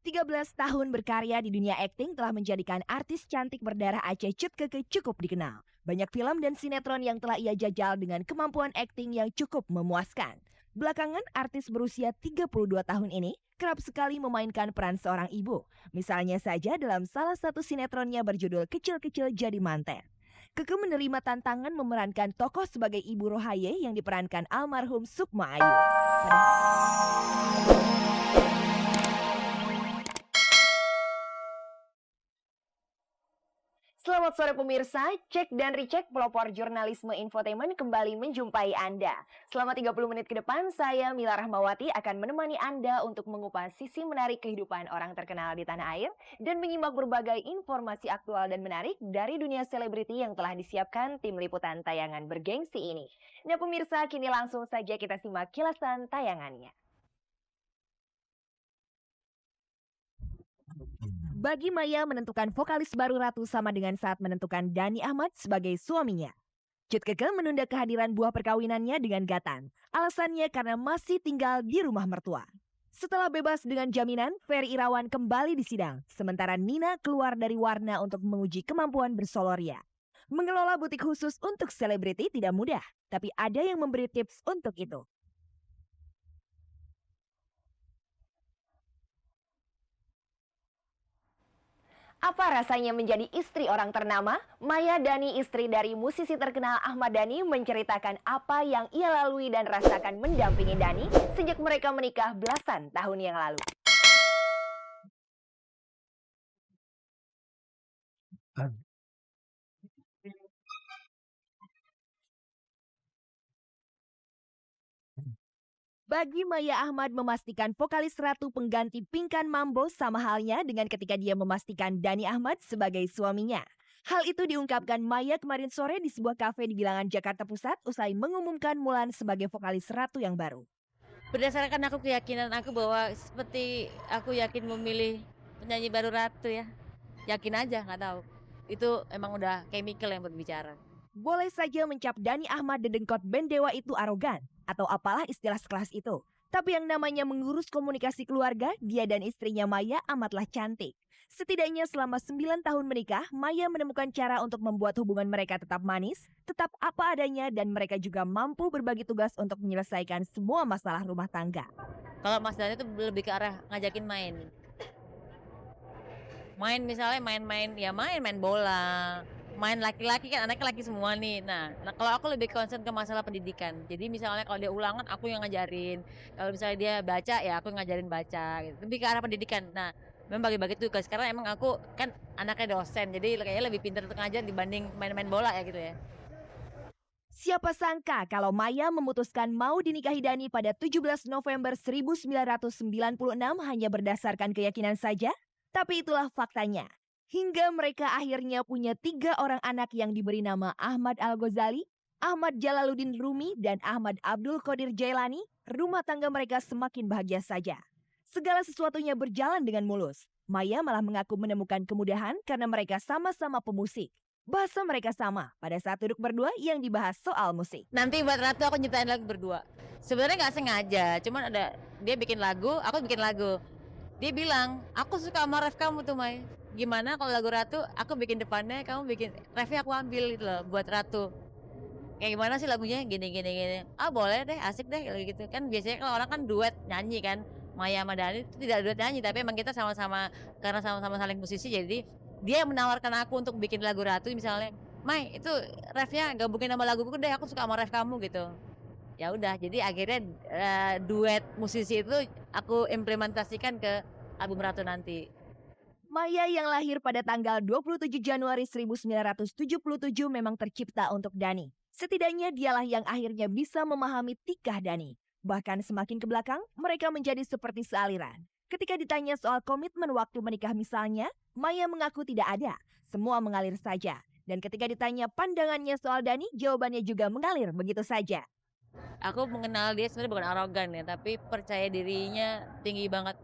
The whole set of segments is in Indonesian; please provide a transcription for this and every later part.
13 tahun berkarya di dunia akting telah menjadikan artis cantik berdarah Aceh Cut Keke cukup dikenal. Banyak film dan sinetron yang telah ia jajal dengan kemampuan akting yang cukup memuaskan. Belakangan, artis berusia 32 tahun ini kerap sekali memainkan peran seorang ibu. Misalnya saja dalam salah satu sinetronnya berjudul Kecil-Kecil Jadi Manten. Keke menerima tantangan memerankan tokoh sebagai Ibu Rohaye yang diperankan almarhum Sukma Ayu. Selamat sore pemirsa, cek dan recheck pelopor jurnalisme infotainment kembali menjumpai Anda. Selama 30 menit ke depan, saya Mila Rahmawati akan menemani Anda untuk mengupas sisi menarik kehidupan orang terkenal di tanah air dan menyimak berbagai informasi aktual dan menarik dari dunia selebriti yang telah disiapkan tim liputan tayangan bergengsi ini. Nah pemirsa, kini langsung saja kita simak kilasan tayangannya. Bagi Maya, menentukan vokalis baru Ratu sama dengan saat menentukan Dhani Ahmad sebagai suaminya. Cut Keke menunda kehadiran buah perkawinannya dengan Gatan. Alasannya karena masih tinggal di rumah mertua. Setelah bebas dengan jaminan, Ferry Irawan kembali disidang. Sementara Nina keluar dari Warna untuk menguji kemampuan bersoloria. Mengelola butik khusus untuk selebriti tidak mudah, tapi ada yang memberi tips untuk itu. Apa rasanya menjadi istri orang ternama? Maya Dhani, istri dari musisi terkenal Ahmad Dhani, menceritakan apa yang ia lalui dan rasakan mendampingi Dhani sejak mereka menikah belasan tahun yang lalu. Bagi Maya, Ahmad memastikan vokalis Ratu pengganti Pinkan Mambo sama halnya dengan ketika dia memastikan Dhani Ahmad sebagai suaminya. Hal itu diungkapkan Maya kemarin sore di sebuah kafe di Bilangan, Jakarta Pusat usai mengumumkan Mulan sebagai vokalis Ratu yang baru. Berdasarkan keyakinan aku bahwa seperti aku yakin memilih penyanyi baru Ratu ya. Yakin aja, nggak tahu. Itu emang udah chemical yang berbicara. Boleh saja mencap Dhani Ahmad dedengkot band Dewa itu arogan, atau apalah istilah sekelas itu. Tapi yang namanya mengurus komunikasi keluarga, dia dan istrinya Maya amatlah cantik. Setidaknya selama 9 tahun menikah, Maya menemukan cara untuk membuat hubungan mereka tetap manis, tetap apa adanya, dan mereka juga mampu berbagi tugas untuk menyelesaikan semua masalah rumah tangga. Kalau Mas Dhani itu lebih ke arah ngajakin main. Main misalnya main bola. Main laki-laki kan anaknya laki semua nih. Nah kalau aku lebih concern ke masalah pendidikan. Jadi misalnya kalau dia ulangan aku yang ngajarin. Kalau misalnya dia baca ya aku yang ngajarin baca gitu. Lebih ke arah pendidikan. Nah, memang bagi-bagi tugas karena emang aku kan anaknya dosen. Jadi kayaknya lebih pintar untuk ngajar dibanding main-main bola ya gitu ya. Siapa sangka kalau Maya memutuskan mau dinikahi Dhani pada 17 November 1996 hanya berdasarkan keyakinan saja? Tapi itulah faktanya. Hingga mereka akhirnya punya 3 orang anak yang diberi nama Ahmad Al-Ghazali, Ahmad Jalaluddin Rumi, dan Ahmad Abdul Qadir Jailani, rumah tangga mereka semakin bahagia saja. Segala sesuatunya berjalan dengan mulus. Maya malah mengaku menemukan kemudahan karena mereka sama-sama pemusik. Bahasa mereka sama pada saat duduk berdua yang dibahas soal musik. Nanti buat Ratu aku nyiptain lagu berdua. Sebenarnya nggak sengaja, cuman ada dia bikin lagu, aku bikin lagu. Dia bilang, aku suka sama ref kamu tuh Mai. Gimana kalau lagu Ratu, aku bikin depannya, kamu bikin refnya aku ambil gitu loh buat Ratu. Kayak gimana sih lagunya? Gini gini gini. Ah boleh deh, asik deh kayak gitu. Kan biasanya kalau orang kan duet nyanyi kan. Maya sama Dhani itu tidak duet nyanyi, tapi emang kita sama-sama karena sama-sama saling musisi jadi dia menawarkan aku untuk bikin lagu Ratu misalnya. Mai, itu refnya gabungin sama laguku deh, aku suka sama ref kamu gitu. Ya udah, jadi akhirnya duet musisi itu aku implementasikan ke album Ratu nanti. Maya yang lahir pada tanggal 27 Januari 1977 memang tercipta untuk Dhani. Setidaknya dialah yang akhirnya bisa memahami tikah Dhani. Bahkan semakin ke belakang, mereka menjadi seperti sealiran. Ketika ditanya soal komitmen waktu menikah misalnya, Maya mengaku tidak ada. Semua mengalir saja. Dan ketika ditanya pandangannya soal Dhani, jawabannya juga mengalir begitu saja. Aku mengenal dia sebenarnya bukan arogan ya, tapi percaya dirinya tinggi banget.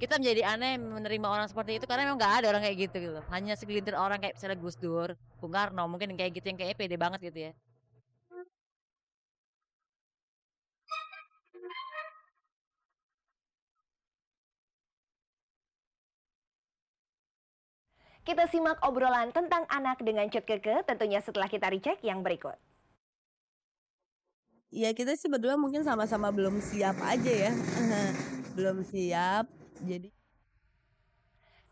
Kita menjadi aneh menerima orang seperti itu karena memang nggak ada orang kayak gitu gitu. Hanya segelintir orang kayak misalnya Gus Dur, Bung Karno, mungkin yang kayak gitu yang kayak pede banget gitu ya. Kita simak obrolan tentang anak dengan Cut Keke tentunya setelah kita recheck yang berikut. Ya kita sih berdua mungkin sama-sama belum siap aja ya. Belum siap. Jadi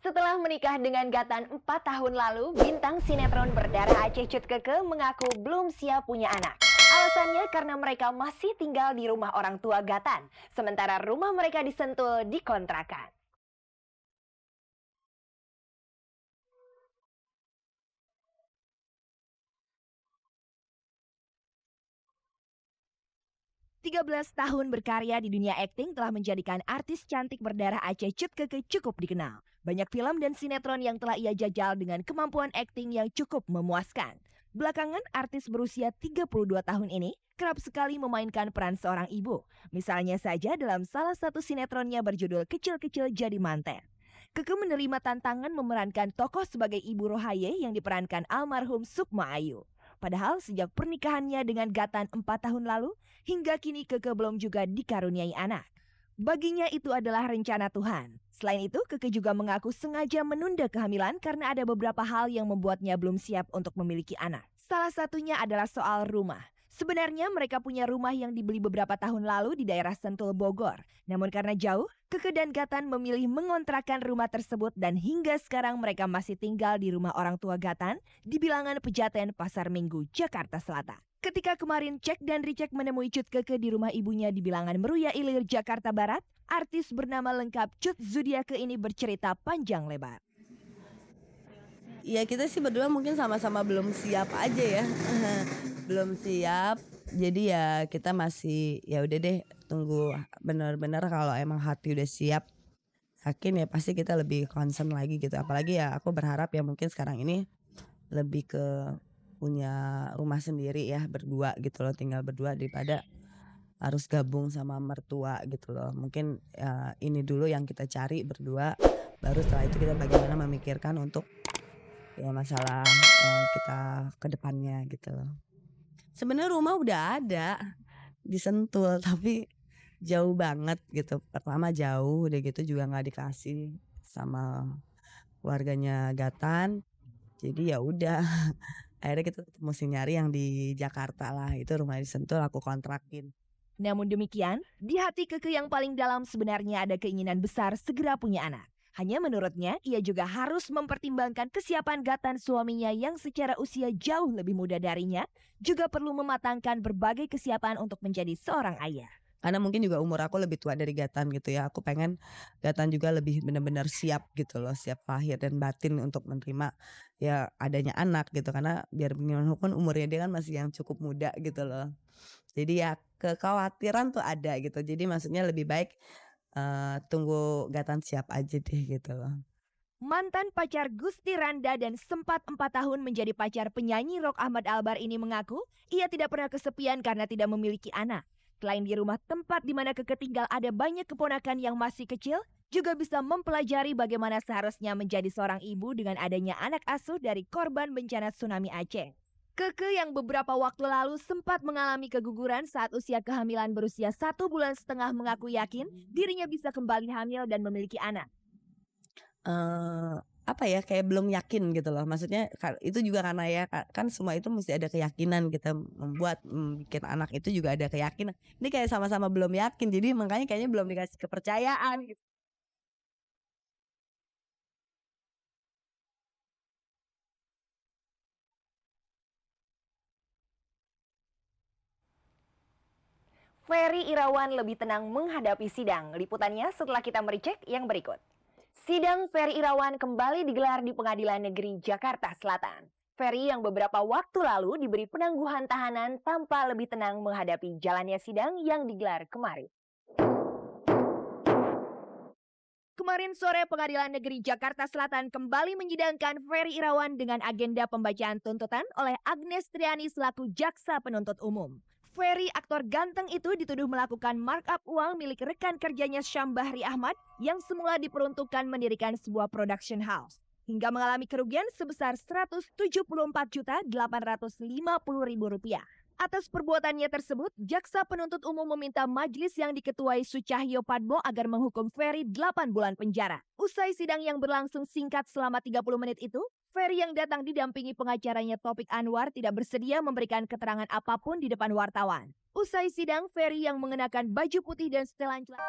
Setelah menikah dengan Gatan 4 tahun lalu, bintang sinetron berdarah Aceh Cut Keke mengaku belum siap punya anak. Alasannya karena mereka masih tinggal di rumah orang tua Gatan, sementara rumah mereka di Sentul dikontrakan. Tiga belas tahun berkarya di dunia akting telah menjadikan artis cantik berdarah Aceh Cut Keke cukup dikenal. Banyak film dan sinetron yang telah ia jajal dengan kemampuan akting yang cukup memuaskan. Belakangan, artis berusia 32 tahun ini kerap sekali memainkan peran seorang ibu. Misalnya saja dalam salah satu sinetronnya berjudul Kecil-Kecil Jadi Manten. Keke menerima tantangan memerankan tokoh sebagai Ibu Rohaye yang diperankan almarhum Sukma Ayu. Padahal sejak pernikahannya dengan Gatan 4 tahun lalu, hingga kini Keke belum juga dikaruniai anak. Baginya itu adalah rencana Tuhan. Selain itu, Keke juga mengaku sengaja menunda kehamilan karena ada beberapa hal yang membuatnya belum siap untuk memiliki anak. Salah satunya adalah soal rumah. Sebenarnya mereka punya rumah yang dibeli beberapa tahun lalu di daerah Sentul, Bogor. Namun karena jauh, Keke dan Gatan memilih mengontrakkan rumah tersebut dan hingga sekarang mereka masih tinggal di rumah orang tua Gatan di bilangan Pejaten, Pasar Minggu, Jakarta Selatan. Ketika kemarin cek dan recheck menemui Cut Keke di rumah ibunya di bilangan Meruya Ilir, Jakarta Barat, artis bernama lengkap Cut Zudiake ini bercerita panjang lebar. ya kita sih berdua mungkin sama-sama belum siap aja ya. Belum siap. Jadi ya kita masih ya udah deh tunggu benar-benar kalau emang hati udah siap. Yakin ya pasti kita lebih concern lagi gitu. Apalagi ya aku berharap ya mungkin sekarang ini lebih ke punya rumah sendiri ya berdua gitu loh, tinggal berdua daripada harus gabung sama mertua gitu loh. Mungkin ini dulu yang kita cari berdua, baru setelah itu kita bagaimana memikirkan untuk ya masalah kita ke depannya gitu loh. Sebenarnya rumah udah ada di Sentul tapi jauh banget gitu. Pertama jauh, udah gitu juga nggak dikasih sama keluarganya Gatan. Jadi ya udah akhirnya kita mesti nyari yang di Jakarta lah. Itu rumah di Sentul aku kontrakin. Namun demikian, di hati Keke yang paling dalam sebenarnya ada keinginan besar segera punya anak. Hanya menurutnya, ia juga harus mempertimbangkan kesiapan Gatan suaminya yang secara usia jauh lebih muda darinya, juga perlu mematangkan berbagai kesiapan untuk menjadi seorang ayah. Karena mungkin juga umur aku lebih tua dari Gatan gitu ya. Aku pengen Gatan juga lebih benar-benar siap gitu loh, siap lahir dan batin untuk menerima ya adanya anak gitu. Karena biar bagaimanapun umurnya dia kan masih yang cukup muda gitu loh. Jadi ya kekhawatiran tuh ada gitu. Jadi maksudnya lebih baik tunggu Gatan siap aja deh gitu loh. Mantan pacar Gusti Randa dan sempat 4 tahun menjadi pacar penyanyi rock Ahmad Albar ini mengaku ia tidak pernah kesepian karena tidak memiliki anak. Selain di rumah tempat di mana Keke tinggal ada banyak keponakan yang masih kecil, juga bisa mempelajari bagaimana seharusnya menjadi seorang ibu dengan adanya anak asuh dari korban bencana tsunami Aceh. Keke yang beberapa waktu lalu sempat mengalami keguguran saat usia kehamilan berusia 1,5 bulan mengaku yakin dirinya bisa kembali hamil dan memiliki anak. Apa ya kayak belum yakin gitu loh. Maksudnya itu juga karena ya kan semua itu mesti ada keyakinan kita membuat bikin anak itu juga ada keyakinan. Ini kayak sama-sama belum yakin jadi makanya kayaknya belum dikasih kepercayaan gitu. Ferry Irawan lebih tenang menghadapi sidang. Liputannya setelah kita merecek yang berikut. Sidang Ferry Irawan kembali digelar di Pengadilan Negeri Jakarta Selatan. Ferry yang beberapa waktu lalu diberi penangguhan tahanan tanpa lebih tenang menghadapi jalannya sidang yang digelar kemarin. Kemarin sore Pengadilan Negeri Jakarta Selatan kembali menyidangkan Ferry Irawan dengan agenda pembacaan tuntutan oleh Agnes Triani selaku jaksa penuntut umum. Ferry, aktor ganteng itu dituduh melakukan markup uang milik rekan kerjanya Syam Bahri Ahmad yang semula diperuntukkan mendirikan sebuah production house. Hingga mengalami kerugian sebesar Rp174.850.000. Atas perbuatannya tersebut, Jaksa Penuntut Umum meminta majelis yang diketuai Sucahyo Padmo agar menghukum Ferry 8 bulan penjara. Usai sidang yang berlangsung singkat selama 30 menit itu, Ferry yang datang didampingi pengacaranya Taufik Anwar tidak bersedia memberikan keterangan apapun di depan wartawan. Usai sidang, Ferry yang mengenakan baju putih dan setelan celana